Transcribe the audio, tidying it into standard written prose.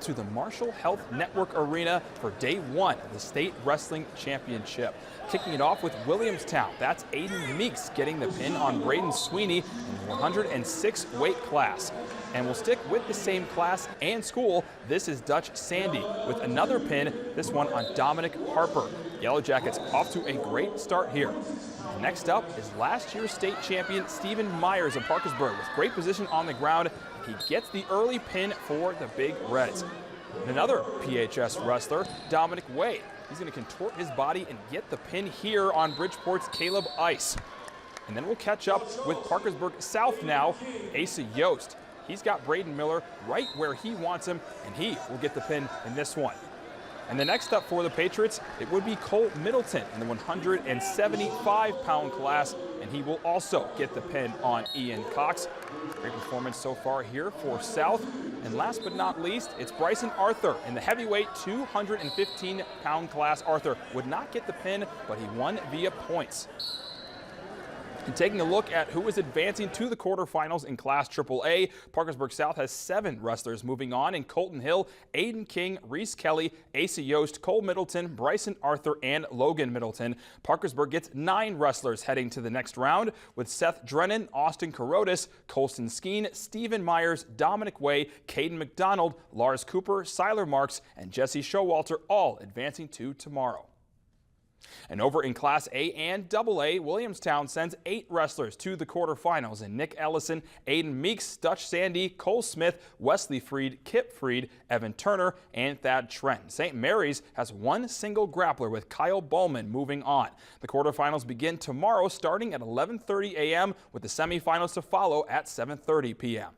to the Marshall Health Network Arena for day one of the State Wrestling Championship. Kicking it off with Williamstown. That's Aiden Meeks getting the pin on Braden Sweeney in the 106 weight class. And we'll stick with the same class and school. This is Dutch Sandy with another pin, this one on Dominic Harper. Yellow Jackets off to a great start here. Next up is last year's state champion Stephen Myers of Parkersburg with great position on the ground. He gets the early pin for the Big Reds. And another PHS wrestler, Dominic Way. He's going to contort his body and get the pin here on Bridgeport's Caleb Ice. And then we'll catch up with Parkersburg South now, Asa Yost. He's got Braden Miller right where he wants him, and he will get the pin in this one. And the next up for the Patriots, it would be Cole Middleton in the 175-pound class, and he will also get the pin on Ian Cox. Great performance so far here for South. And last but not least, it's Bryson Arthur in the heavyweight 215-pound class. Arthur would not get the pin, but he won via points. And taking a look at who is advancing to the quarterfinals in Class AAA, Parkersburg South has 7 wrestlers moving on in Colton Hill, Aiden King, Reese Kelly, Asa Yost, Cole Middleton, Bryson Arthur, and Logan Middleton. Parkersburg gets 9 wrestlers heading to the next round with Seth Drennan, Austin Carotis, Colston Skeen, Stephen Myers, Dominic Way, Caden McDonald, Lars Cooper, Siler Marks, and Jesse Showalter all advancing to tomorrow. And over in Class A and AA, Williamstown sends 8 wrestlers to the quarterfinals in Nick Ellison, Aiden Meeks, Dutch Sandy, Cole Smith, Wesley Freed, Kip Freed, Evan Turner, and Thad Trent. St. Mary's has 1 single grappler with Kyle Bowman moving on. The quarterfinals begin tomorrow starting at 11:30 a.m. with the semifinals to follow at 7:30 p.m.